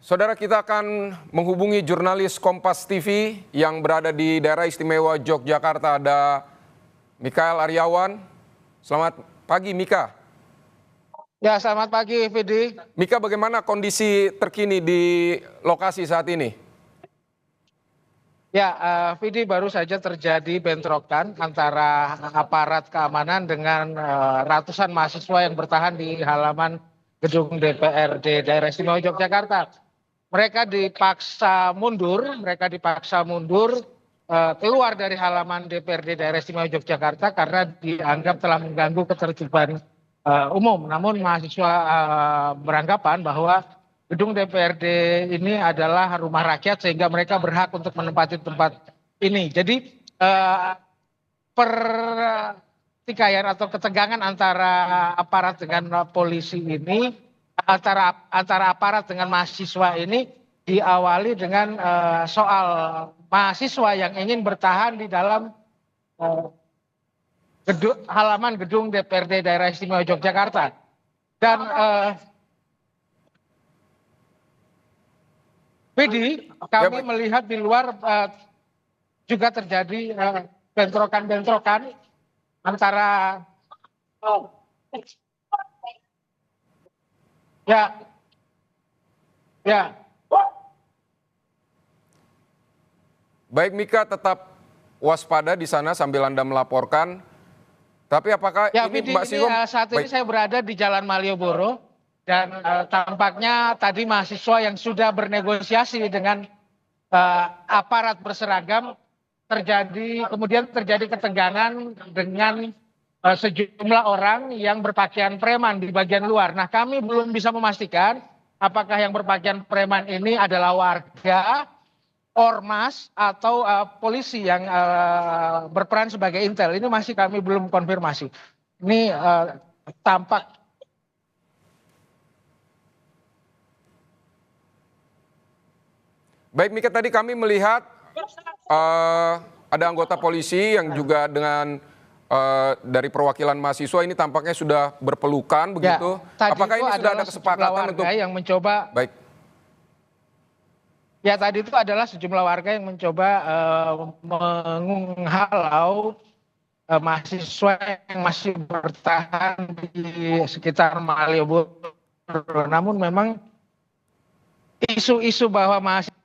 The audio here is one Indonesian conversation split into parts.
Saudara, kita akan menghubungi jurnalis Kompas TV yang berada di daerah istimewa Yogyakarta. Ada Mikael Aryawan. Selamat pagi, Mika. Ya, selamat pagi, Vidi. Mika, bagaimana kondisi terkini di lokasi saat ini? Ya, Vidi, baru saja terjadi bentrokan antara aparat keamanan dengan ratusan mahasiswa yang bertahan di halaman gedung DPRD Daerah Istimewa Yogyakarta. Mereka dipaksa mundur keluar dari halaman DPRD Daerah Istimewa Yogyakarta karena dianggap telah mengganggu ketertiban umum. Namun mahasiswa beranggapan bahwa gedung DPRD ini adalah rumah rakyat sehingga mereka berhak untuk menempati tempat ini. Jadi pertikaian atau ketegangan antara aparat dengan polisi ini, antara aparat dengan mahasiswa ini diawali dengan soal mahasiswa yang ingin bertahan di dalam halaman gedung DPRD Daerah Istimewa Yogyakarta. Dan Vidi, kami melihat di luar juga terjadi bentrokan-bentrokan antara ya. Baik, Mika, tetap waspada di sana sambil Anda melaporkan. Tapi apakah ya, ini Vidi, Mbak Silom? saat ini saya berada di Jalan Malioboro dan tampaknya tadi mahasiswa yang sudah bernegosiasi dengan aparat berseragam kemudian terjadi ketegangan dengan sejumlah orang yang berpakaian preman di bagian luar. Nah, kami belum bisa memastikan apakah yang berpakaian preman ini adalah warga, ormas, atau polisi yang berperan sebagai intel. Ini masih kami belum konfirmasi. Ini tampak. Baik, Mika, tadi kami melihat ada anggota polisi yang juga dengan dari perwakilan mahasiswa ini tampaknya sudah berpelukan begitu. Ya, apakah ini sudah ada kesepakatan untuk yang mencoba? Baik. Ya, tadi itu adalah sejumlah warga yang mencoba menghalau mahasiswa yang masih bertahan di sekitar Malioboro. Namun memang isu-isu bahwa mahasiswa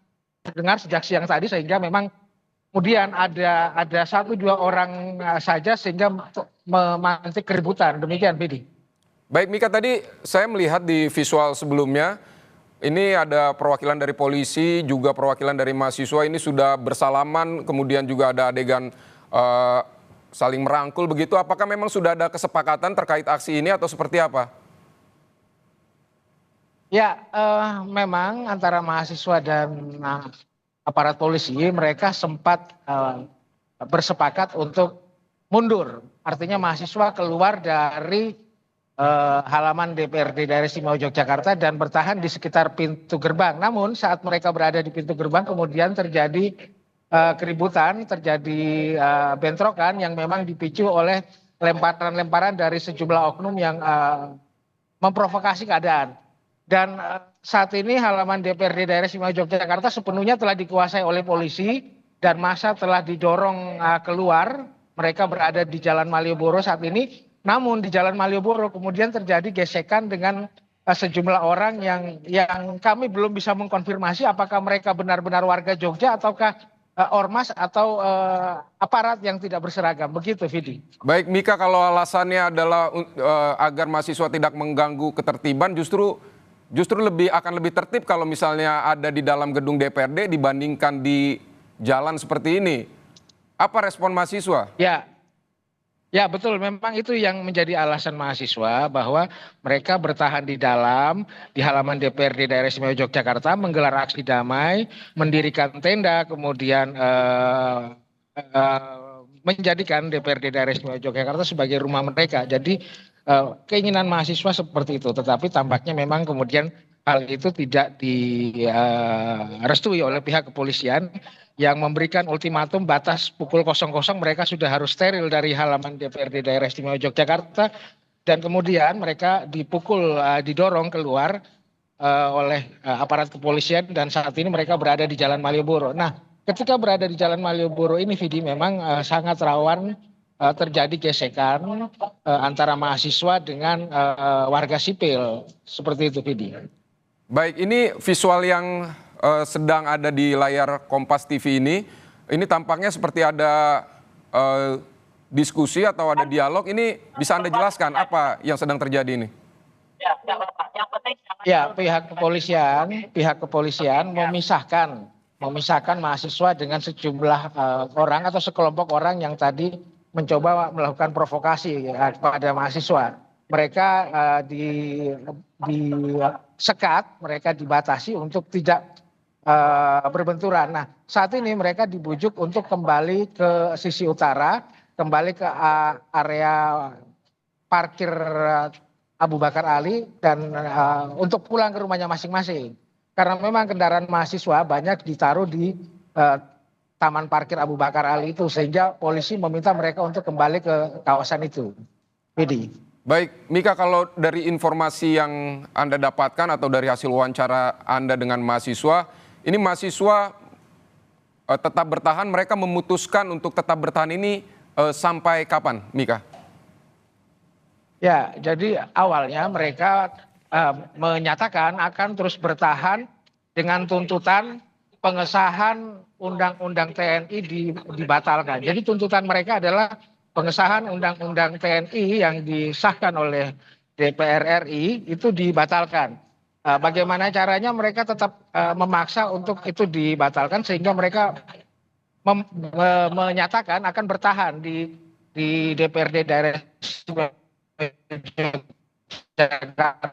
dengar sejak siang tadi sehingga memang kemudian ada 1-2 orang saja sehingga memantik keributan. Demikian, Vidi. Baik, Mika, tadi saya melihat di visual sebelumnya ini ada perwakilan dari polisi, juga perwakilan dari mahasiswa ini sudah bersalaman, kemudian juga ada adegan saling merangkul begitu. Apakah memang sudah ada kesepakatan terkait aksi ini atau seperti apa? Ya, memang antara mahasiswa dan aparat polisi mereka sempat bersepakat untuk mundur. Artinya mahasiswa keluar dari halaman DPRD Daerah Istimewa Yogyakarta dan bertahan di sekitar pintu gerbang. Namun saat mereka berada di pintu gerbang kemudian terjadi keributan, terjadi bentrokan yang memang dipicu oleh lemparan-lemparan dari sejumlah oknum yang memprovokasi keadaan. Dan saat ini halaman DPRD Daerah Istimewa Yogyakarta sepenuhnya telah dikuasai oleh polisi dan massa telah didorong keluar. Mereka berada di Jalan Malioboro saat ini. Namun di Jalan Malioboro kemudian terjadi gesekan dengan sejumlah orang yang kami belum bisa mengkonfirmasi apakah mereka benar-benar warga Jogja ataukah ormas atau aparat yang tidak berseragam. Begitu, Vidi. Baik, Mika, kalau alasannya adalah agar mahasiswa tidak mengganggu ketertiban, justru akan lebih tertib kalau misalnya ada di dalam gedung DPRD dibandingkan di jalan seperti ini. Apa respon mahasiswa? Ya, betul. Memang itu yang menjadi alasan mahasiswa bahwa mereka bertahan di halaman DPRD Daerah Istimewa Yogyakarta, menggelar aksi damai, mendirikan tenda, kemudian menjadikan DPRD Daerah Istimewa Yogyakarta sebagai rumah mereka. Jadi keinginan mahasiswa seperti itu, tetapi tampaknya memang kemudian hal itu tidak direstui oleh pihak kepolisian yang memberikan ultimatum batas pukul 00 mereka sudah harus steril dari halaman DPRD Daerah Istimewa Yogyakarta dan kemudian mereka didorong keluar oleh aparat kepolisian dan saat ini mereka berada di Jalan Malioboro. Nah, ketika berada di Jalan Malioboro ini, Vidi, memang sangat rawan terjadi gesekan antara mahasiswa dengan warga sipil. Seperti itu, Vidi. Baik, ini visual yang sedang ada di layar Kompas TV ini tampaknya seperti ada diskusi atau ada dialog. Ini bisa Anda jelaskan apa yang sedang terjadi ini? Ya, pihak kepolisian memisahkan mahasiswa dengan sejumlah orang atau sekelompok orang yang tadi mencoba melakukan provokasi kepada mahasiswa. Mereka disekat, mereka dibatasi untuk tidak berbenturan. Nah, saat ini mereka dibujuk untuk kembali ke sisi utara, kembali ke area parkir Abu Bakar Ali dan untuk pulang ke rumahnya masing-masing. Karena memang kendaraan mahasiswa banyak ditaruh di taman parkir Abu Bakar Ali itu, sehingga polisi meminta mereka untuk kembali ke kawasan itu. Bedi. Baik, Mika, kalau dari informasi yang Anda dapatkan atau dari hasil wawancara Anda dengan mahasiswa, ini mahasiswa tetap bertahan, mereka memutuskan untuk tetap bertahan ini sampai kapan, Mika? Ya, jadi awalnya mereka menyatakan akan terus bertahan dengan tuntutan pengesahan Undang-Undang TNI dibatalkan. Jadi tuntutan mereka adalah pengesahan Undang-Undang TNI yang disahkan oleh DPR RI itu dibatalkan. Bagaimana caranya mereka tetap memaksa untuk itu dibatalkan sehingga mereka menyatakan akan bertahan di DPRD daerah Jakarta